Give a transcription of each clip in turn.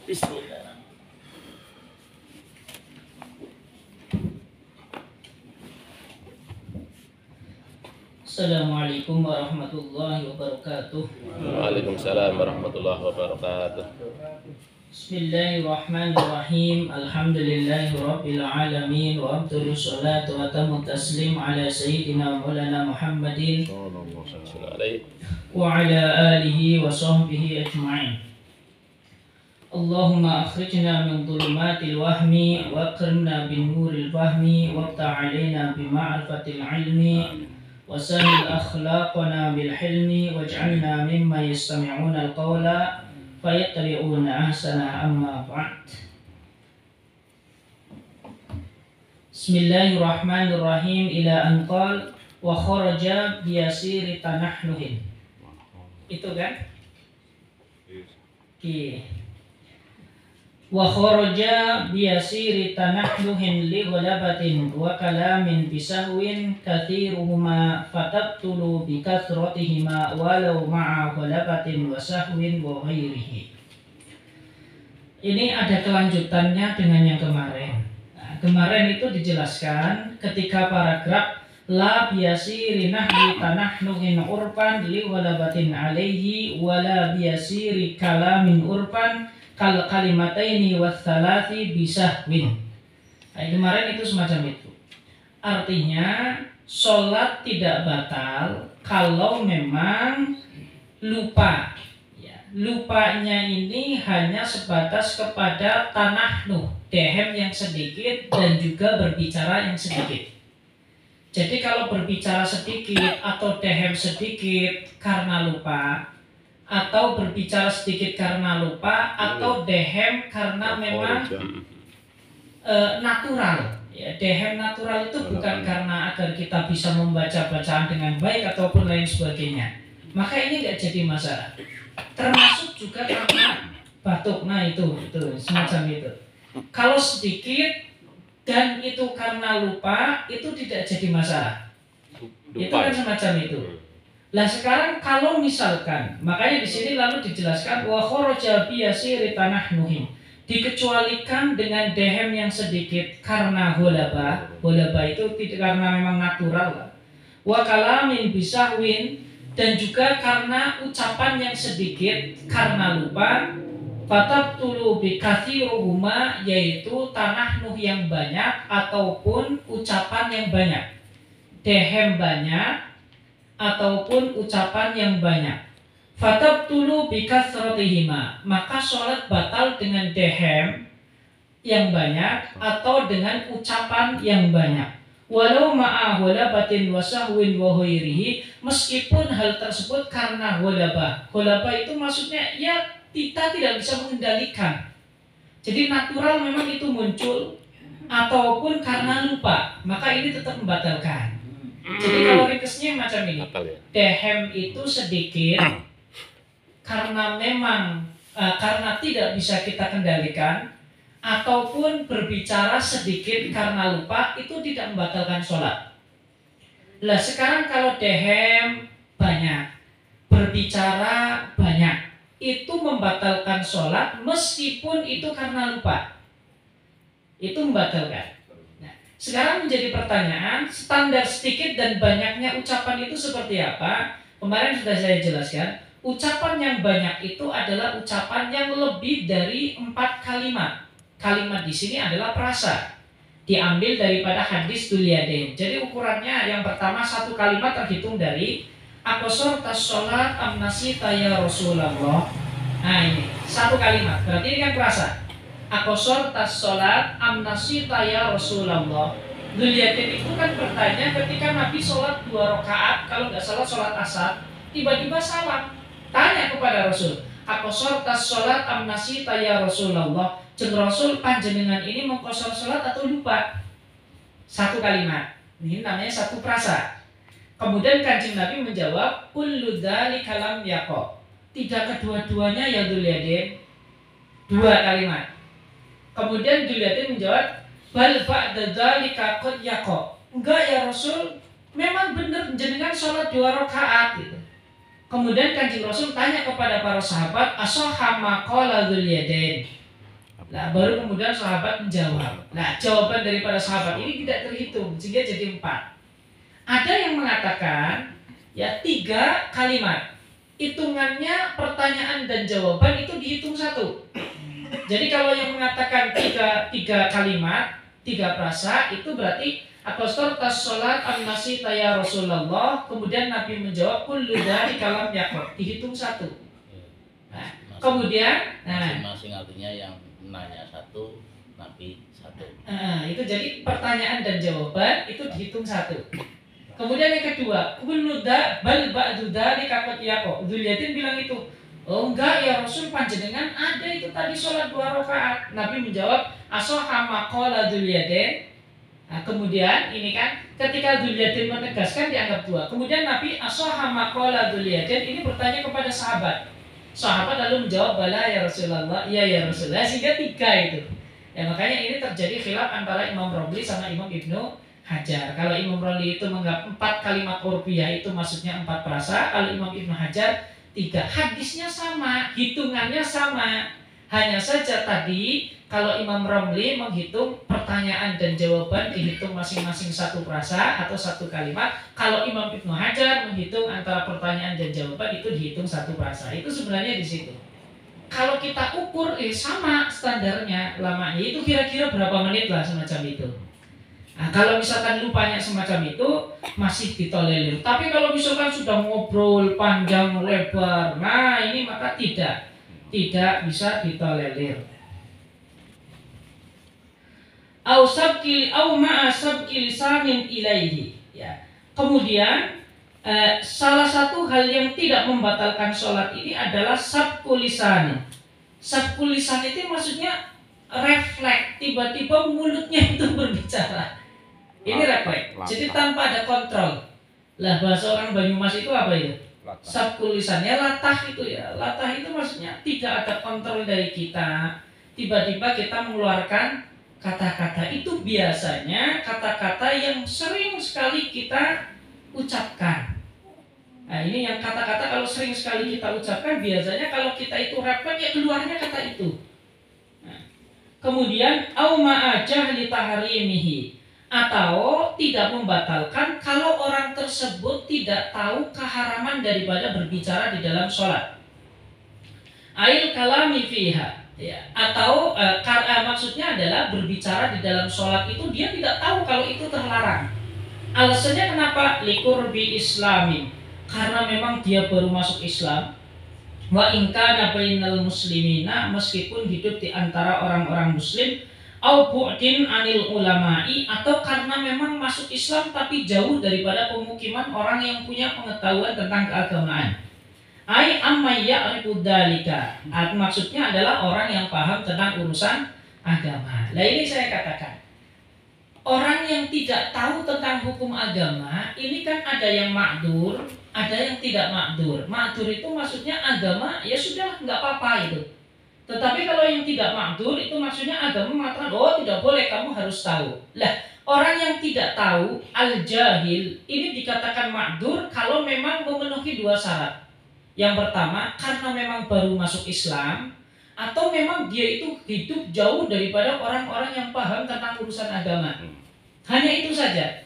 Bismillah. Assalamualaikum warahmatullahi wabarakatuh. Waalaikumsalam warahmatullahi wabarakatuh. Bismillahirrahmanirrahim. Alhamdulillahi rabbil alamin wa afdalu sholatu wa tamu taslim ala sayyidina maulana Muhammadin wa ala alihi wa sahbihi ajma'in. Allahumma akhrijna min dhulumatil wahmi wa akrimna bin nuril fahmi wa aftah alaina bi ma'rifatil ilmi وسهل أخلاقنا بالحلم واجعلنا مما يستمعون القول فيتبعون أحسنه أما بعد. بسم الله الرحمن الرحيم إلى أن قال وخرج بيسير تنحنه. Itu kan? Wa kharaja biyasiri tanahnuhin li ghalabatin wa kalamin bisahwin kathiruhuma fatabtulu bi kathratihima walau ma'a ghalabatin wa sahwin wa ghairihi. Ini ada kelanjutannya dengan yang kemarin. Nah, kemarin itu dijelaskan ketika paragraf la biyasiri nahwi tanahnuhin urpan li ghalabatin alaihi wa la biyasiri kalamin urpan kal kalimataini wassalasi bisahwin. Nah, kemarin itu semacam itu. Artinya sholat tidak batal kalau memang lupa. Ya, lupanya ini hanya sebatas kepada tanahnuh, dehem yang sedikit dan juga berbicara yang sedikit. Jadi kalau berbicara sedikit atau dehem sedikit karena lupa, atau berbicara sedikit karena lupa, atau dehem karena memang natural. Ya, dehem natural itu bukan karena agar kita bisa membaca bacaan dengan baik ataupun lain sebagainya. Maka ini nggak jadi masalah. Termasuk juga karena batuk. Nah itu semacam itu. Kalau sedikit dan itu karena lupa, itu tidak jadi masalah. Itu kan semacam itu. Nah sekarang kalau misalkan, makanya di sini lalu dijelaskan wa kharaja biyasiri tanahnuhin, dikecualikan dengan dehem yang sedikit karena ghalaba itu tidak karena memang natural. Wa kalamin bisahwin, dan juga karena ucapan yang sedikit karena lupa, fatabtulu bi kathiruhuma, yaitu tanahnuh yang banyak ataupun ucapan yang banyak, dehem banyak ataupun ucapan yang banyak. Fatabtulu bikasratihima, maka sholat batal dengan dehem yang banyak atau dengan ucapan yang banyak. Walau ma'a ghalabatin wa sahwin wa ghairihi, meskipun hal tersebut karena ghalabah. Ghalabah itu maksudnya ya kita tidak bisa mengendalikan. Jadi natural memang itu muncul ataupun karena lupa, maka ini tetap membatalkan. Jadi kalau ringkesnya macam ini, dehem itu sedikit karena memang karena tidak bisa kita kendalikan, ataupun berbicara sedikit karena lupa, itu tidak membatalkan sholat. Lah sekarang kalau dehem banyak, berbicara banyak, itu membatalkan sholat meskipun itu karena lupa, itu membatalkan. Sekarang menjadi pertanyaan, standar sedikit dan banyaknya ucapan itu seperti apa? Kemarin sudah saya jelaskan, ucapan yang banyak itu adalah ucapan yang lebih dari 4 kalimat. Kalimat di sini adalah prasa, diambil daripada hadis Dulyadain. Jadi ukurannya yang pertama satu kalimat terhitung dari aqsar tas sholat amnasita ya Rasulullah. Nah ini satu kalimat, berarti ini kan prasa. Aqsar tas sholat amnasita ya Rasulullah. Dulyadain itu kan bertanya ketika Nabi sholat 2 rakaat, kalau nggak salah sholat asar, tiba-tiba salam, tanya kepada Rasul, aqsar tas sholat amnasita ya Rasulullah. Jeng Rasul, panjenengan ini mengqasar sholat atau lupa? Satu kalimat, ini namanya satu prasa. Kemudian Kanjeng Nabi menjawab, kullu dzalika lam yaqa. Tidak kedua-duanya ya Dulyadain. 2 kalimat. Kemudian Dulyadain menjawab, bal ba'da dzalika qad yaqa. Enggak ya Rasul, memang benar jenengan sholat 2 rakaat gitu. Kemudian Kanjeng Rasul tanya kepada para sahabat, ashahha ma qala Dulyadain. Nah, baru kemudian sahabat menjawab. Nah, jawaban daripada sahabat ini tidak terhitung, sehingga jadi 4. Ada yang mengatakan ya 3 kalimat. Hitungannya pertanyaan dan jawaban itu dihitung 1. Jadi kalau yang mengatakan tiga kalimat, 3 frasa, itu berarti Akostor tas sholat an-nasi ya Rasulullah. Kemudian Nabi menjawab kullu dari kalam yakub, dihitung 1. Nah, kemudian masing-masing artinya yang nanya 1, Nabi 1. Itu jadi pertanyaan dan jawaban itu dihitung 1. Kemudian yang kedua, kulluda bal ba'du dari kakot yako. Dzulyatin bilang itu, oh enggak ya Rasul, panjenengan ada itu tadi sholat 2 rakaat. Nabi menjawab asoha maqala Dzulyatin. Nah, kemudian ini kan ketika Dzulyatin menegaskan dianggap 2. Kemudian Nabi asoha maqala Dzulyatin ini bertanya kepada sahabat. Sahabat lalu menjawab bala ya Rasulullah, iya ya Rasulullah, sehingga 3 itu. Ya makanya ini terjadi khilaf antara Imam Romli sama Imam Ibnu Hajar. Kalau Imam Romli itu menganggap 4 kalimat urfiyah itu maksudnya 4 frasa. Kalau Imam Ibnu Hajar 3. Hadisnya sama, hitungannya sama. Hanya saja tadi kalau Imam Romli menghitung pertanyaan dan jawaban dihitung masing-masing 1 frasa atau 1 kalimat. Kalau Imam Ibnu Hajar menghitung antara pertanyaan dan jawaban itu dihitung 1 frasa. Itu sebenarnya di situ. Kalau kita ukur sama standarnya lamanya itu kira-kira berapa menit lah semacam itu. Nah, kalau misalkan lupanya semacam itu masih ditolerir. Tapi kalau misalkan sudah ngobrol panjang lebar, nah ini maka tidak bisa ditolerir. Au ma'asabki lisanin ilaihi. Ya. Kemudian salah satu hal yang tidak membatalkan sholat ini adalah sabku lisan. Sabku lisan itu maksudnya refleks, tiba-tiba mulutnya itu berbicara. Ini refleks. Jadi tanpa ada kontrol. Lah bahasa orang Banyumas itu apa itu? Sabku lisannya latah itu ya. Latah itu maksudnya tidak ada kontrol dari kita. Tiba-tiba kita mengeluarkan kata-kata. Itu biasanya kata-kata yang sering sekali kita ucapkan. Nah ini yang kata-kata kalau sering sekali kita ucapkan, biasanya kalau kita itu refleks ya keluarnya kata itu. Nah, kemudian au ma'ajah li tahrimihi, atau tidak membatalkan kalau orang tersebut tidak tahu keharaman daripada berbicara di dalam sholat. Ail kalami fiha, ya. Atau maksudnya adalah berbicara di dalam sholat itu dia tidak tahu kalau itu terlarang. Alasannya kenapa? Liqurbi islamin, karena memang dia baru masuk Islam. Wa in kana bainal muslimina, meskipun hidup di antara orang-orang muslim. Au bu'din anil ulama'i, atau karena memang masuk Islam tapi jauh daripada pemukiman orang yang punya pengetahuan tentang keagamaan. Ai amma ya'rifu dzalika, maksudnya adalah orang yang paham tentang urusan agama. Nah ini saya katakan, orang yang tidak tahu tentang hukum agama ini kan ada yang ma'dzur, ada yang tidak ma'dzur. Ma'dzur itu maksudnya agama ya sudah nggak apa-apa itu. Tetapi kalau yang tidak ma'dzur itu maksudnya agama mengatakan oh tidak boleh, kamu harus tahu. Lah orang yang tidak tahu al-jahil ini dikatakan ma'dzur kalau memang memenuhi 2 syarat. Yang pertama karena memang baru masuk Islam, atau memang dia itu hidup jauh daripada orang-orang yang paham tentang urusan agama. Hanya itu saja.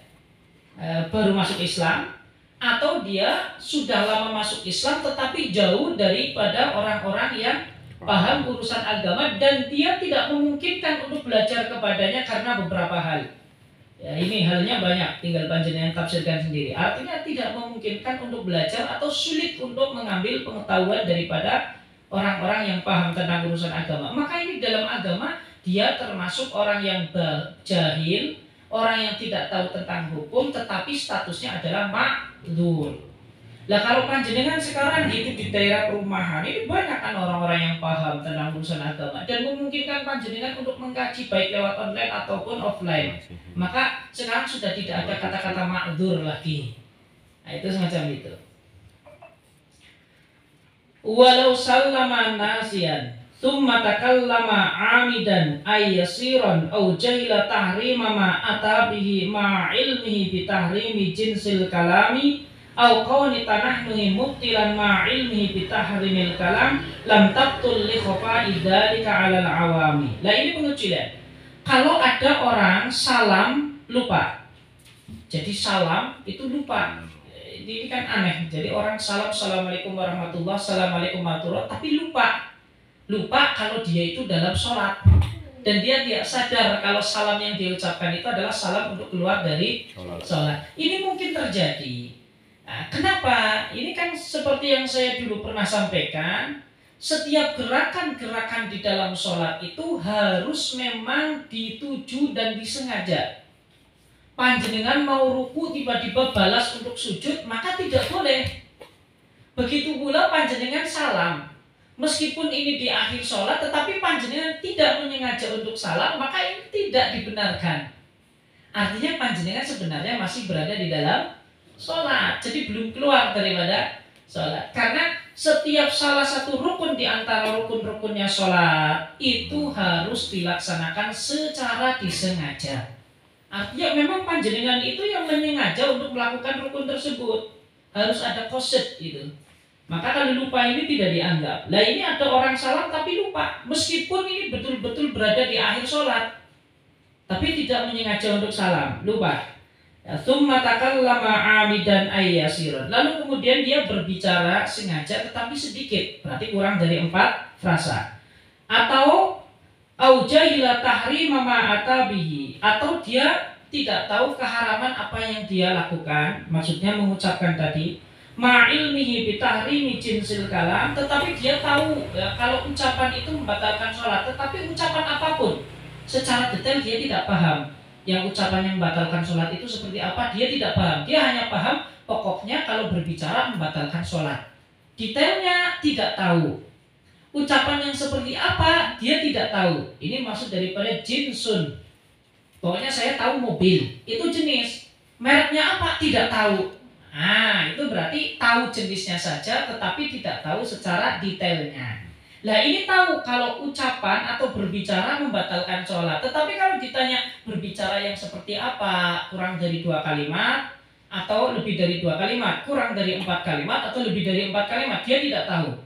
Baru masuk Islam, atau dia sudah lama masuk Islam tetapi jauh daripada orang-orang yang paham urusan agama, dan dia tidak memungkinkan untuk belajar kepadanya karena beberapa hal. Ya, ini halnya banyak, tinggal panjenengan tafsirkan sendiri. Artinya tidak memungkinkan untuk belajar atau sulit untuk mengambil pengetahuan daripada orang-orang yang paham tentang urusan agama. Maka ini dalam agama dia termasuk orang yang jahil, orang yang tidak tahu tentang hukum, tetapi statusnya adalah ma'dzur. Lah kalau panjenengan sekarang hidup di daerah perumahan, ini banyak kan orang-orang yang paham tentang urusan agama dan memungkinkan panjenengan untuk mengkaji baik lewat online ataupun offline. Maka sekarang sudah tidak ada kata-kata ma'dzur lagi. Nah itu semacam itu. Walau sallama nasiyan thumma takallama amidan ay yasiran aw jahila tahrima ma atabihi ma ilmihi bi tahrimi jinsil kalami au qawni tanahnuhi mubtilan ma ilmihi bitahrimil kalam lam tabtul li khafa'i dzalika 'alal awami. Lah ini pengucilan. Kalau ada orang salam lupa. Jadi salam itu lupa. Ini kan aneh. Jadi orang salam assalamualaikum warahmatullah, assalamualaikum warahmatullah, tapi lupa. Lupa kalau dia itu dalam sholat. Dan dia tidak sadar kalau salam yang diucapkan itu adalah salam untuk keluar dari sholat. Ini mungkin terjadi. Nah, kenapa? Ini kan seperti yang saya dulu pernah sampaikan, setiap gerakan-gerakan di dalam sholat itu harus memang dituju dan disengaja. Panjenengan mau ruku tiba-tiba balas untuk sujud, maka tidak boleh. Begitu pula panjenengan salam. Meskipun ini di akhir sholat, tetapi panjenengan tidak menyengaja untuk salam, maka ini tidak dibenarkan. Artinya panjenengan sebenarnya masih berada di dalam sholat, jadi belum keluar daripada sholat. Karena setiap salah satu rukun di antara rukun-rukunnya sholat itu harus dilaksanakan secara disengaja. Artinya memang panjenengan itu yang menyengaja untuk melakukan rukun tersebut. Harus ada qasd gitu. Maka kalau lupa ini tidak dianggap. Lah ini ada orang salam tapi lupa, meskipun ini betul-betul berada di akhir sholat, tapi tidak menyengaja untuk salam, lupa. Tsumma takallama 'amidan ayyasiran. Lalu kemudian dia berbicara sengaja tetapi sedikit, berarti kurang dari 4 frasa. Atau aujahila tahrima ma atabihi, atau dia tidak tahu keharaman apa yang dia lakukan, maksudnya mengucapkan tadi ma'ilmihi bitahrimi jinsil kalam, tetapi dia tahu ya, kalau ucapan itu membatalkan sholat, tetapi ucapan apapun secara detail dia tidak paham. Yang ucapan yang membatalkan sholat itu seperti apa dia tidak paham. Dia hanya paham pokoknya kalau berbicara membatalkan sholat. Detailnya tidak tahu. Ucapan yang seperti apa dia tidak tahu. Ini maksud daripada jinsun. Pokoknya saya tahu mobil itu jenis, mereknya apa tidak tahu. Nah, itu berarti tahu jenisnya saja tetapi tidak tahu secara detailnya. Lah ini tahu kalau ucapan atau berbicara membatalkan sholat, tetapi kalau ditanya berbicara yang seperti apa, kurang dari 2 kalimat atau lebih dari 2 kalimat, kurang dari 4 kalimat atau lebih dari 4 kalimat, dia tidak tahu.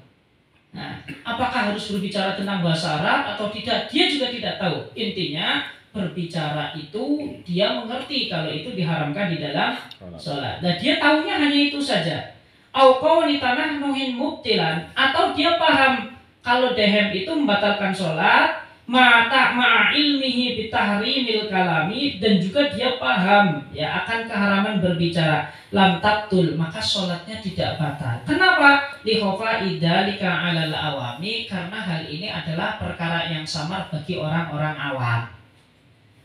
Nah, apakah harus berbicara tentang bahasa Arab atau tidak, dia juga tidak tahu. Intinya berbicara itu dia mengerti kalau itu diharamkan di dalam sholat. Dan dia tahunya hanya itu saja. Au qawli tanahnuhin mubtilan, atau dia paham kalau dehem itu membatalkan sholat, ma'a ilmihi bitahrimil kalami, dan juga dia paham ya akan keharaman berbicara, lam tabtul, maka sholatnya tidak batal. Kenapa? Li khafa'i dzalika 'alal awami, karena hal ini adalah perkara yang samar bagi orang-orang awam.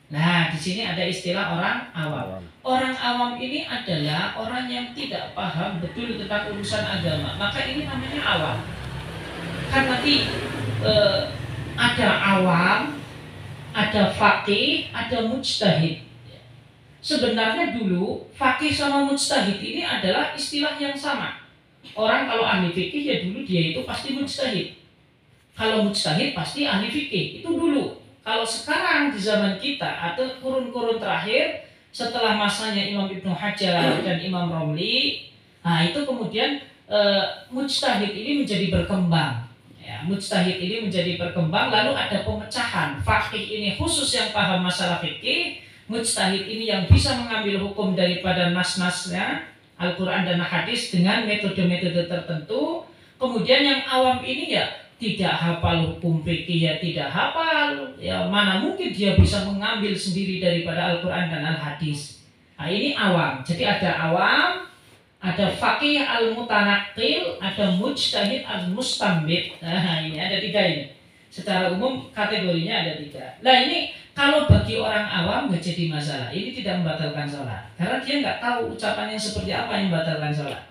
Nah, di sini ada istilah orang awam. Orang awam ini adalah orang yang tidak paham betul tentang urusan agama. Maka ini namanya awam. Kan nanti ada awam, ada faqih, ada mujtahid. Sebenarnya dulu faqih sama mujtahid ini adalah istilah yang sama. Orang kalau ahli fikih ya dulu dia itu pasti mujtahid. Kalau mujtahid pasti ahli fikih. Itu dulu. Kalau sekarang di zaman kita atau kurun-kurun terakhir setelah masanya Imam Ibnu Hajar dan Imam Romli, nah itu kemudian mujtahid ini menjadi berkembang. Ya, mujtahid ini menjadi berkembang, lalu ada pemecahan. Faqih ini khusus yang paham masalah fikih, mujtahid ini yang bisa mengambil hukum daripada nas-nasnya Al-Quran dan hadis dengan metode-metode tertentu. Kemudian yang awam ini ya tidak hafal hukum fikih, ya tidak hafal, ya mana mungkin dia bisa mengambil sendiri daripada Al-Quran dan Al-Hadis. Nah ini awam. Jadi ada awam, ada faqih al-mutanaqil, ada mujtahid al-mustambit. Nah ini ada 3 ini. Secara umum kategorinya ada 3. Nah ini kalau bagi orang awam nggak jadi masalah. Ini tidak membatalkan sholat, karena dia nggak tahu ucapannya seperti apa yang membatalkan sholat.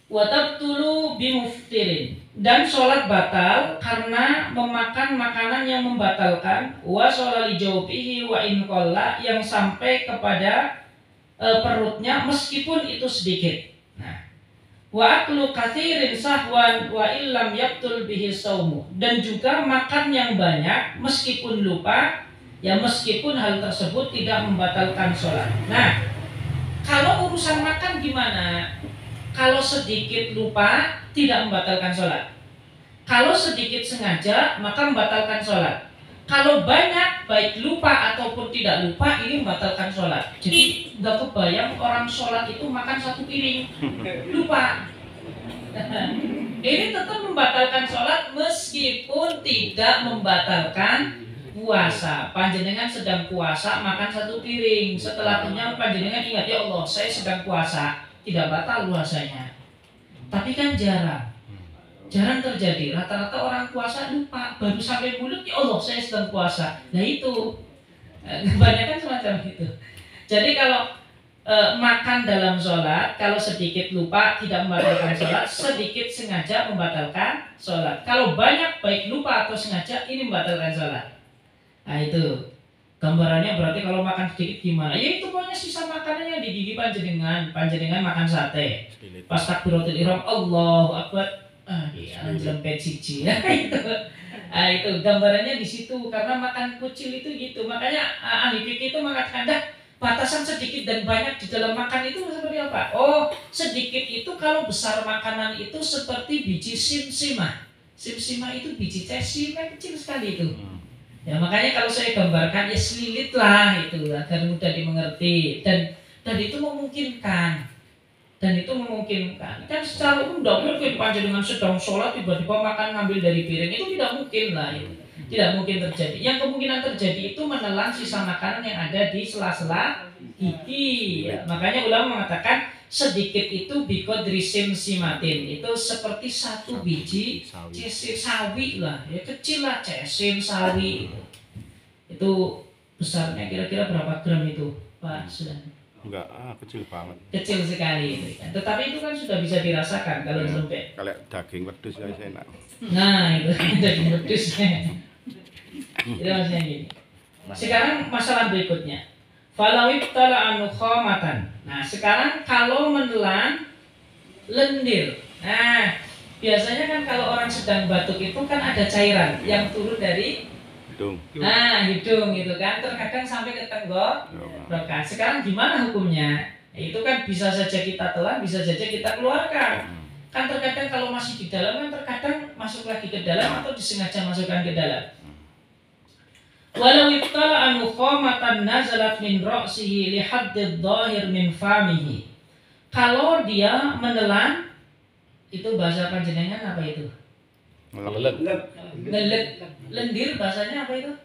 Watabtulu bimuftirin, dan sholat batal karena memakan makanan yang membatalkan, wa sholali jawbihi wa in qalla, yang sampai kepada perutnya meskipun itu sedikit. Nah, wa aklu katsirin sahwan wa illam yabtul bihi saumu, dan juga makan yang banyak meskipun lupa, ya meskipun hal tersebut tidak membatalkan sholat. Nah, Kalau urusan makan gimana? Kalau sedikit lupa tidak membatalkan sholat. Kalau sedikit sengaja maka membatalkan sholat. Kalau banyak baik lupa ataupun tidak lupa ini membatalkan sholat. Jadi nggak kebayang orang sholat itu makan satu piring lupa. Ini tetap membatalkan sholat meskipun tidak membatalkan puasa. Panjenengan sedang puasa makan satu piring, setelah kenyang panjenengan ingat, ya Allah saya sedang puasa, tidak batal puasanya. Tapi kan jarang terjadi. Rata-rata orang puasa lupa, baru sampai mulut, ya Allah saya sedang puasa. Nah itu kebanyakan semacam itu. Jadi kalau makan dalam sholat, kalau sedikit lupa tidak membatalkan sholat, sedikit sengaja membatalkan sholat. Kalau banyak baik lupa atau sengaja ini membatalkan sholat. Nah itu gambarannya. Berarti kalau makan sedikit gimana? Ya itu pokoknya sisa makanannya di gigi panjenengan makan sate. Pas takbiratul ihram Allahu akbar, jelempet siji. Nah itu gambarannya di situ, karena makan kucil itu gitu. Makanya ahli fikih itu mengatakan batasan sedikit dan banyak di dalam makan itu seperti apa? Oh, sedikit itu kalau besar makanan itu seperti biji simsimah. Simsimah itu biji cesi kan kecil sekali itu. Ya makanya kalau saya gambarkan ya selilit lah itu agar mudah dimengerti, dan itu memungkinkan. Kan secara umum tidak mungkin panjenengan sedang sholat tiba-tiba makan ngambil dari piring, itu tidak mungkin lah itu. Tidak mungkin terjadi. Yang kemungkinan terjadi itu menelan sisa makanan yang ada di sela-sela gigi. Ya, makanya ulama mengatakan sedikit itu biqadri simsimatin, itu seperti satu biji cesir sawi lah, ya kecil lah cesir sawi itu besarnya kira-kira berapa gram itu Pak Sudan? Enggak, kecil banget. Kecil sekali itu. Tetapi itu kan sudah bisa dirasakan kalau lembek. Kalau daging wedhus ya enak. Nah itu daging wedhusnya. Itu maksudnya gini. Sekarang masalah berikutnya. Falawib tala'anu khomatan. Nah sekarang kalau menelan lendir. Nah biasanya kan kalau orang sedang batuk itu kan ada cairan yang turun dari Hidung. Nah hidung gitu kan. Terkadang sampai ke tenggorokan. Sekarang gimana hukumnya? Itu kan bisa saja kita telan, bisa saja kita keluarkan. Kan terkadang kalau masih di dalam kan terkadang masuk lagi ke dalam atau disengaja masukkan ke dalam. Walau ibtala an mukhamatan nazalat min ra'sihi li haddid dhahir min famihi. Kalau dia menelan, itu bahasa panjenengan apa itu? Ngelet. Lendir bahasanya apa itu?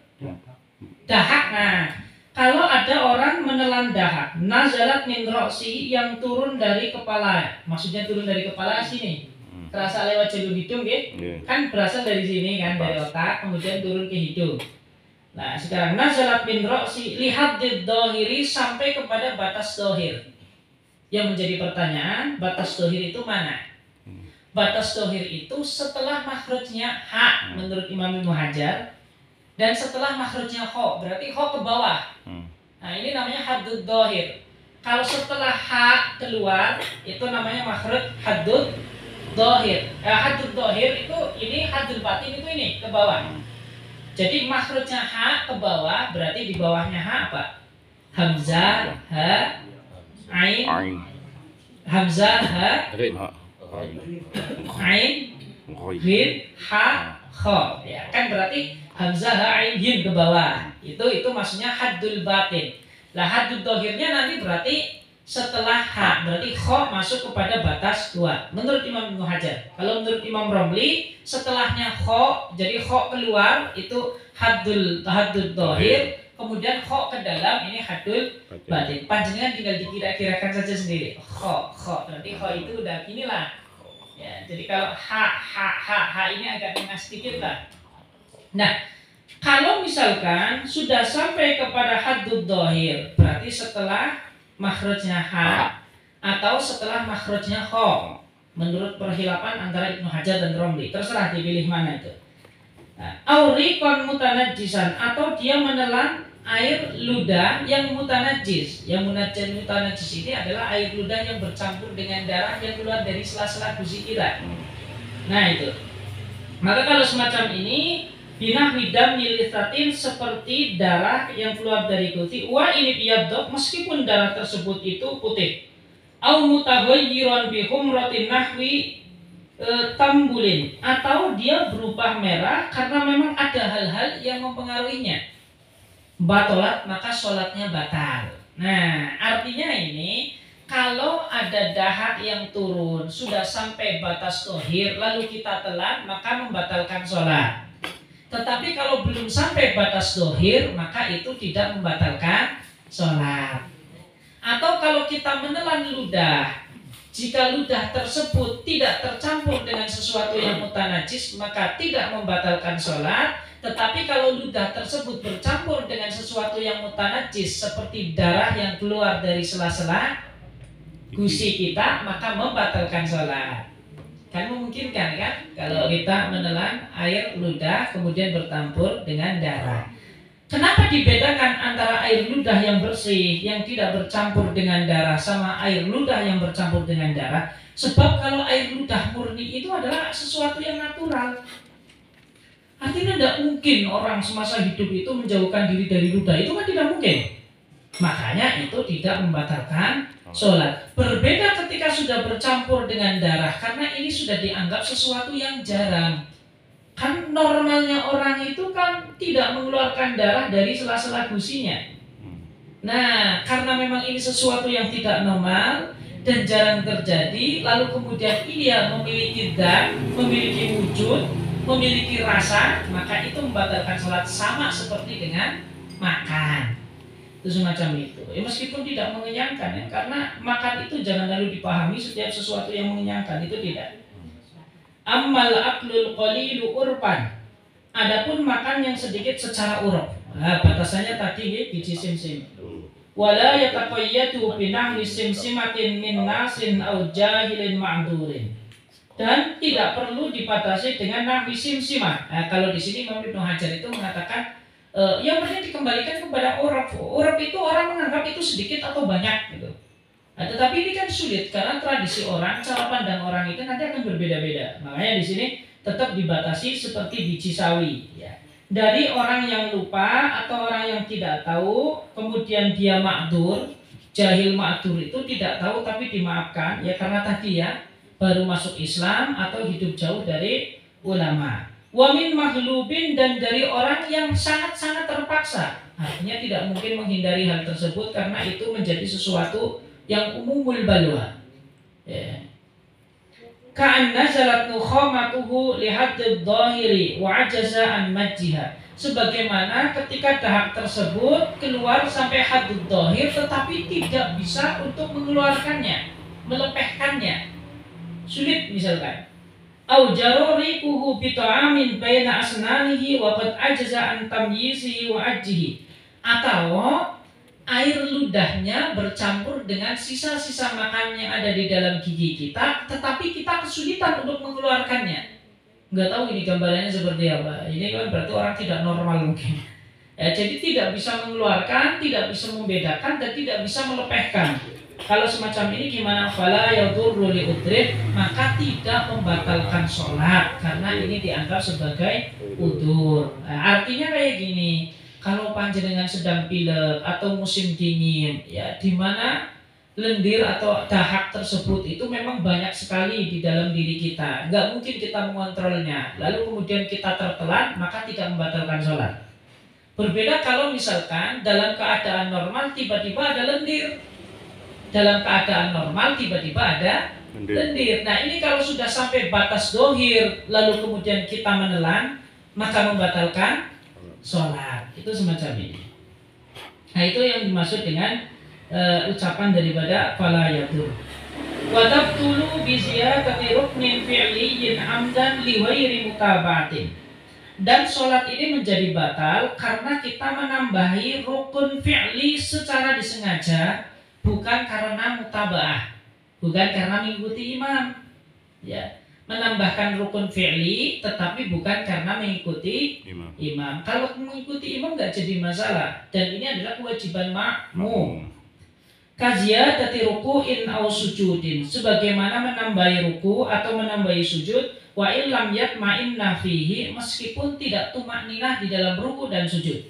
Dahak. Nah, kalau ada orang menelan dahak, nazalat min ra'sihi, yang turun dari kepala. Maksudnya turun dari kepala sini. Terasa lewat jalur hidung ya? Kan berasal dari sini kan, dari otak kemudian turun ke hidung. Nah sekarang nazalat min ra'si lihaddid dhahiri, sampai kepada batas dhahir. Yang menjadi pertanyaan, batas dhahir itu mana? Batas dhahir itu setelah makhrajnya ha menurut Imam Ibnu Hajar, dan setelah makhrajnya kho, berarti kho ke bawah. Nah ini namanya haddud dhahir. Kalau setelah ha keluar itu namanya makhraj haddud dhahir. Haddud dhahir itu ini, haddul batin itu ini ke bawah. Jadi makhrajnya ha ke bawah, berarti di bawahnya ha apa? Hamzah, ha, ain, hamzah, ha, ain, ghin, ha, kha. Ya kan berarti hamzah, ha, ain, ghin ke bawah. Itu maksudnya haddul batin. Lah haddud dhahirnya nanti berarti setelah ha, berarti kha masuk kepada batas keluar. Menurut Imam Ibnu Hajar. Kalau menurut Imam Romli, setelahnya kha, jadi kha keluar itu haddul dhahir, kemudian kha ke dalam ini haddul batin. Panjenengan tinggal dikira-kirakan saja sendiri. Kha, berarti kha itu udah inilah. Ya, jadi kalau ha ini agak tengah sedikit lah. Nah, kalau misalkan sudah sampai kepada haddud dhahir, berarti setelah makhrajnya ha atau setelah makhrajnya kha, menurut perhilapan antara Ibnu Hajar dan Romli, terserah dipilih mana itu. Aurikon mutanajjisan, atau dia menelan air ludah yang mutanajjis. Yang mutanajjis ini adalah air ludah yang bercampur dengan darah yang keluar dari sela-sela gusi kita. Nah itu. Maka kalau semacam ini binahwi damil lithatin, seperti darah yang keluar dari gusi, wa ini biyadok, meskipun darah tersebut itu putih, au mutaghayyiran bi humratin nahwi tambulin, atau dia berubah merah karena memang ada hal-hal yang mempengaruhinya, batolat, maka sholatnya batal. Nah, artinya ini kalau ada dahak yang turun sudah sampai batas tohir lalu kita telan, maka membatalkan sholat. Tetapi kalau belum sampai batas dohir, maka itu tidak membatalkan sholat. Atau kalau kita menelan ludah, jika ludah tersebut tidak tercampur dengan sesuatu yang mutanajis, maka tidak membatalkan sholat. Tetapi kalau ludah tersebut bercampur dengan sesuatu yang mutanajis, seperti darah yang keluar dari sela-sela gusi kita, maka membatalkan sholat. Kan memungkinkan kan kalau kita menelan air ludah kemudian bercampur dengan darah. Kenapa dibedakan antara air ludah yang bersih yang tidak bercampur dengan darah sama air ludah yang bercampur dengan darah? Sebab kalau air ludah murni itu adalah sesuatu yang natural. Artinya tidak mungkin orang semasa hidup itu menjauhkan diri dari ludah, itu kan tidak mungkin. Makanya itu tidak membatalkan sholat. Berbeda ketika sudah bercampur dengan darah, karena ini sudah dianggap sesuatu yang jarang. Kan normalnya orang itu kan tidak mengeluarkan darah dari sela-sela gusinya. Nah, karena memang ini sesuatu yang tidak normal dan jarang terjadi, lalu kemudian ia memiliki zat, memiliki wujud, memiliki rasa, maka itu membatalkan sholat, sama seperti dengan makan. Itu semacam itu. Ya, meskipun tidak mengenyangkan ya, karena makan itu jangan lalu dipahami setiap sesuatu yang mengenyangkan, itu tidak. Ammal aklul qalilu urpan. Adapun makan yang sedikit secara uruf. Nah, batasannya tadi ya, biji simsim. Wala yataqayyadu binahli simsimatin min nasin au jahilin ma'durin. Dan tidak perlu dibatasi dengan nahwi simsimah. Nah, kalau di sini Imam Ibnu Hajar itu mengatakan yang penting dikembalikan kepada uruf. Uruf itu orang menganggap itu sedikit atau banyak gitu. Nah, tetapi ini kan sulit karena tradisi orang, cara pandang orang itu nanti akan berbeda-beda. Makanya di sini tetap dibatasi seperti biji sawi. Ya. Dari orang yang lupa atau orang yang tidak tahu, kemudian dia ma'dur, jahil ma'dur itu tidak tahu tapi dimaafkan. Ya karena tadi ya baru masuk Islam atau hidup jauh dari ulama. Wamin mahlubin, dan dari orang yang sangat-sangat terpaksa, artinya tidak mungkin menghindari hal tersebut karena itu menjadi sesuatu yang umumul balwa. Ka'an nazalat nukhamatuhu lihaddid dhahiri wa ajaza an majjiha. Sebagaimana ketika dahak tersebut keluar sampai haddud dhahir tetapi tidak bisa untuk mengeluarkannya, melepehkannya. Sulit misalkan. Au jaruriquhu bi ta'amin baina asnanihi wa qad ajaza an tamyizihi wa ajjihi. Atau air ludahnya bercampur dengan sisa-sisa makan yang ada di dalam gigi kita, tetapi kita kesulitan untuk mengeluarkannya. Nggak tahu ini gambarannya seperti apa. Ini kan berarti orang tidak normal mungkin. Ya, jadi tidak bisa mengeluarkan, tidak bisa membedakan, dan tidak bisa melepehkan. Kalau semacam ini gimana? Fala yadurru li udrik, maka tidak membatalkan sholat karena ini dianggap sebagai udur. Nah, artinya kayak gini, kalau panjenengan sedang pilek atau musim dingin, ya di mana lendir atau dahak tersebut itu memang banyak sekali di dalam diri kita, nggak mungkin kita mengontrolnya. Lalu kemudian kita tertelan, maka tidak membatalkan sholat. Berbeda kalau misalkan dalam keadaan normal tiba-tiba ada lendir. Dalam keadaan normal tiba-tiba ada lendir. Nah ini kalau sudah sampai batas dohir lalu kemudian kita menelan, maka membatalkan sholat. Itu semacam ini. Nah itu yang dimaksud dengan ucapan daripada fala yadur. Wa tabtulu bi ziyadati ruknin fi'liyyin amdan li ghairi mutaba'atin. Dan sholat ini menjadi batal karena kita menambahi rukun fi'li secara disengaja, bukan karena mutaba'ah, bukan karena mengikuti imam. Ya, menambahkan rukun fi'li tetapi bukan karena mengikuti imam. Kalau mengikuti imam nggak jadi masalah, dan ini adalah kewajiban makmum. Kaziyadati ruku'in aw sujudin, sebagaimana menambahi ruku atau menambahi sujud, wa illam yatma'inna fihi, meskipun tidak tumakninah di dalam ruku dan sujud.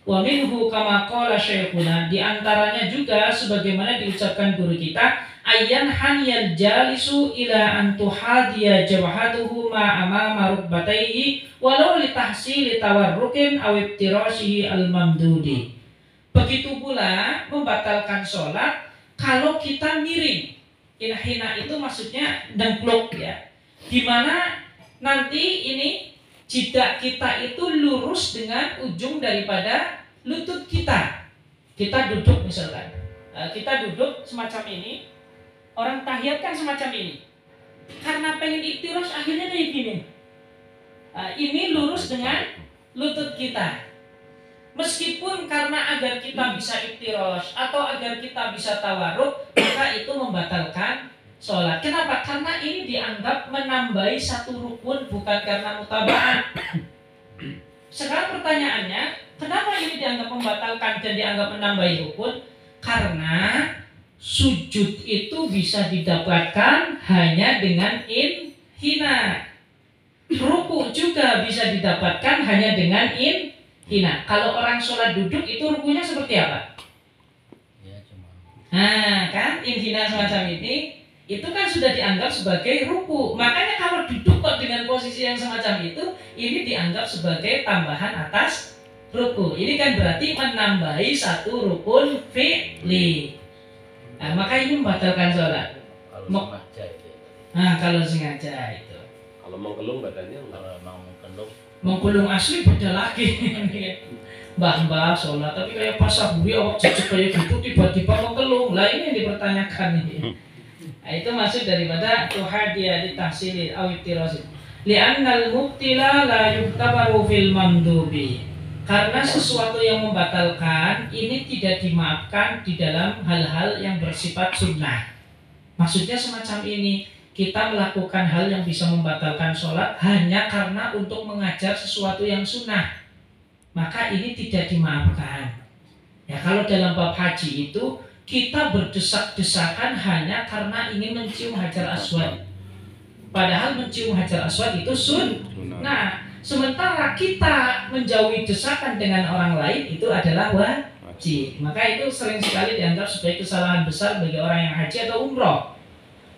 Wa minhu kama qala syekhuna, di antaranya juga sebagaimana diucapkan guru kita, ayyan haniyal jalisu ila an tuhadiya jawhatuhu ma amama rukbatayhi walau li tahsili tawarrukin aw ibtirashihi al mamdudi. Begitu pula membatalkan sholat kalau kita miring. Hina itu maksudnya dengkluk ya, dimana nanti ini jidat kita itu lurus dengan ujung daripada lutut kita. Kita duduk misalkan, kita duduk semacam ini, orang tahiyat kan semacam ini. Karena pengen iktiros akhirnya kayak gini. Ini lurus dengan lutut kita. Meskipun karena agar kita bisa iktiros atau agar kita bisa tawarruk, maka itu membatalkan sholat. Kenapa? Karena ini dianggap menambahi satu rukun, bukan karena mutaba'ah. Sekarang pertanyaannya, kenapa ini dianggap membatalkan dan dianggap menambahi rukun? Karena sujud itu bisa didapatkan hanya dengan inhina. Ruku juga bisa didapatkan hanya dengan inhina. Kalau orang sholat duduk itu rukunya seperti apa? Ya, cuma. Nah kan, inhina semacam ini, itu kan sudah dianggap sebagai ruku. Makanya kalau duduk kok dengan posisi yang semacam itu, ini dianggap sebagai tambahan atas ruku. Ini kan berarti menambahi satu rukun fi'li. Nah, maka ini membatalkan sholat. Kalau sengaja itu. Nah, kalau sengaja itu. Kalau mengkelung badannya enggak. Kalau emang kenduk, Mengkulung asli beda lagi. Mbah-mbah sholat, tapi kayak pas saburi awak cecek kayak gitu tiba-tiba mengkelung. Lah ini yang dipertanyakan ini. Nah, itu maksud daripada tuhadiya ditahsili aw ibtirasi. Li'annal mubtila la yuktabaru fil mamdubi. Karena sesuatu yang membatalkan ini tidak dimaafkan di dalam hal-hal yang bersifat sunnah. Maksudnya semacam ini, kita melakukan hal yang bisa membatalkan sholat hanya karena untuk mengajar sesuatu yang sunnah, maka ini tidak dimaafkan. Ya, kalau dalam bab haji itu kita berdesak-desakan hanya karena ingin mencium hajar aswad, padahal mencium hajar aswad itu sunnah. Nah, sementara kita menjauhi desakan dengan orang lain itu adalah wajib. Maka itu sering sekali dianggap sebagai kesalahan besar bagi orang yang haji atau umroh.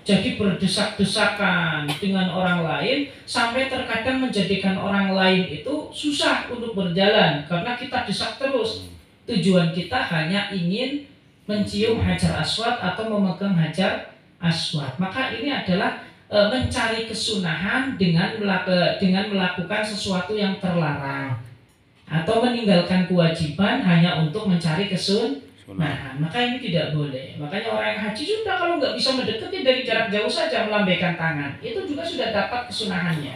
Jadi berdesak-desakan dengan orang lain sampai terkadang menjadikan orang lain itu susah untuk berjalan karena kita desak terus. Tujuan kita hanya ingin mencium hajar aswad atau memegang hajar aswad. Maka ini adalah mencari kesunahan dengan melakukan sesuatu yang terlarang atau meninggalkan kewajiban hanya untuk mencari kesunahan. Nah, maka ini tidak boleh. Makanya orang yang haji sudah kalau nggak bisa mendekati dari jarak jauh saja melambaikan tangan, itu juga sudah dapat kesunahannya.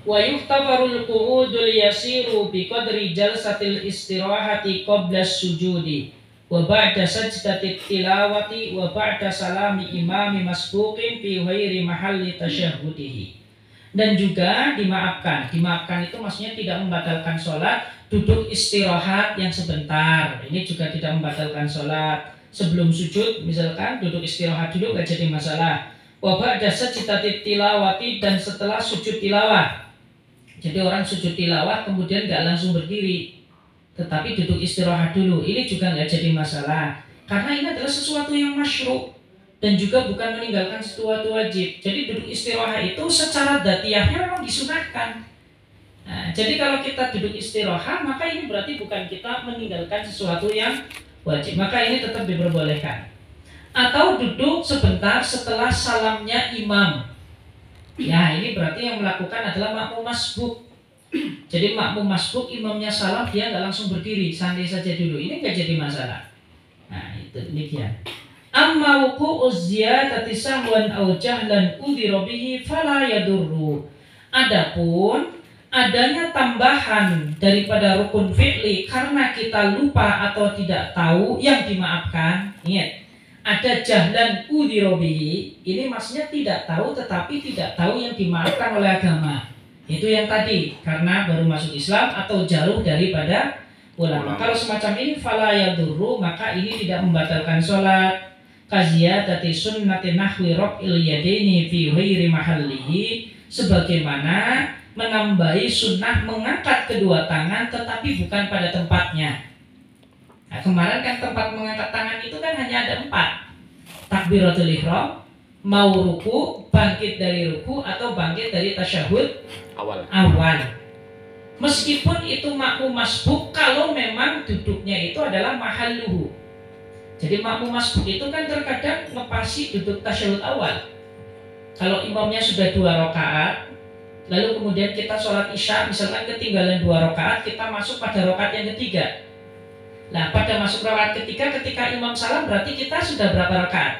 Wa yuftabarul qu'udul yasiru bi qadri jalsatil istirahati qabla sujudi wa ba'da sajdatit tilawati wa ba'da salami imami masbuqin fi ghairi mahalli tasyahhudihi. Dan juga dimaafkan. Dimaafkan itu maksudnya tidak membatalkan sholat. Duduk istirahat yang sebentar, ini juga tidak membatalkan sholat. Sebelum sujud misalkan duduk istirahat dulu, gak jadi masalah. Wa ba'da sajdatit tilawati, dan setelah sujud tilawah. Jadi orang sujud tilawah kemudian gak langsung berdiri, tetapi duduk istirahat dulu, ini juga gak jadi masalah. Karena ini adalah sesuatu yang masyru' dan juga bukan meninggalkan sesuatu wajib. Jadi duduk istirahat itu secara dzatiyahnya memang disunahkan. Nah, jadi kalau kita duduk istirahat, maka ini berarti bukan kita meninggalkan sesuatu yang wajib. Maka ini tetap diperbolehkan. Atau duduk sebentar setelah salamnya imam. Ya, ini berarti yang melakukan adalah makmum masbuk. Jadi makmum masbuk, imamnya salam, dia nggak langsung berdiri, santai saja dulu. Ini nggak jadi masalah. Nah, itu demikian. Amma wuqu'u ziyadati sahwan aw jahlan udhira bihi fala yadurru. Adapun adanya tambahan daripada rukun fi'li karena kita lupa atau tidak tahu, yang dimaafkan. Ingat, ada jahlan udhira bihi, ini maksudnya tidak tahu tetapi tidak tahu yang dimaafkan oleh agama. Itu yang tadi, karena baru masuk Islam atau jauh daripada ulama. Kalau semacam ini fala yadurru, maka ini tidak membatalkan sholat. kaziyadati sunnati nahwi raf'il yadaini fi ghairi mahallihi, sebagaimana menambahi sunnah mengangkat kedua tangan tetapi bukan pada tempatnya. Nah, kemarin kan tempat mengangkat tangan itu kan hanya ada 4. Takbiratul ihram, mau ruku, bangkit dari ruku, atau bangkit dari tasyahud awal. Meskipun itu makmum masbuk kalau memang duduknya itu adalah mahalluhu. Jadi makmum masbuk itu kan terkadang ngepasi duduk tasyahud awal. Kalau imamnya sudah 2 rakaat, lalu kemudian kita sholat isya, misalkan ketinggalan 2 rakaat, kita masuk pada rakaat yang ketiga. Nah, pada masuk rakaat ketiga, ketika imam salam berarti kita sudah berapa rakaat?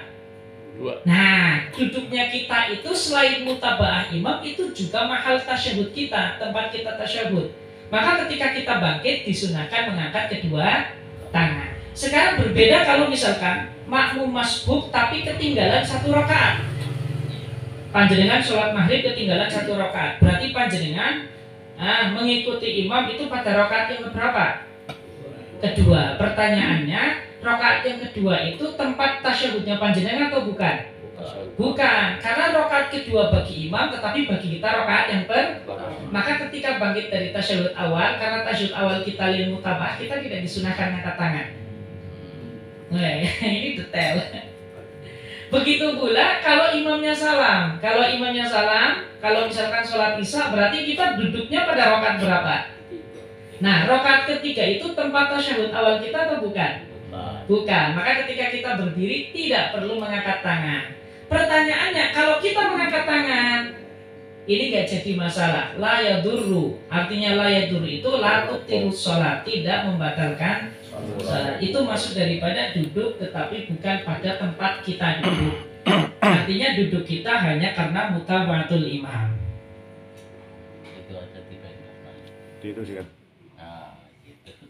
2. Nah, duduknya kita itu selain mutabaah imam itu juga mahal tasyahud kita, tempat kita tasyahud. Maka ketika kita bangkit disunahkan mengangkat kedua tangan. Sekarang berbeda kalau misalkan makmum masbuk tapi ketinggalan 1 rakaat. Panjenengan sholat maghrib ketinggalan 1 rakaat, berarti panjenengan mengikuti imam itu pada rakaat yang keberapa? Kedua. Pertanyaannya, rakaat yang kedua itu tempat tasyahudnya panjenengan atau bukan? Bukan, karena rakaat kedua bagi imam, tetapi bagi kita rakaat yang maka ketika bangkit dari tasyahud awal, karena tasyahud awal kita lil mutabah, kita tidak disunahkan angkat tangan. Nah, ini detail. Begitu pula kalau imamnya salam. Kalau misalkan sholat isya berarti kita duduknya pada rakaat berapa? Nah, rakaat ketiga itu tempat tasyahud awal kita atau bukan? Bukan. Maka ketika kita berdiri tidak perlu mengangkat tangan. Pertanyaannya, kalau kita mengangkat tangan, ini nggak jadi masalah. La yadurru, artinya la yadurru itu la tubtilus sholat, tidak membatalkan sholat. Itu masuk daripada duduk, tetapi bukan pada tempat kita duduk. Artinya duduk kita hanya karena mutaba'atul imam. Itu ada 3 Itu sih kan. gitu.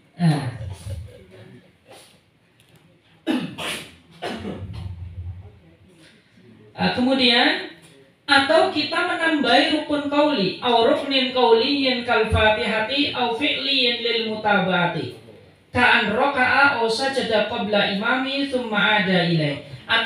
Kemudian atau kita menambahi rukun qauli au ruknin qauliyyin kal fatihati au fi'liyyin lil mutaba'ati ka'an raka'a au sajada qabla imami thumma ada ilaih.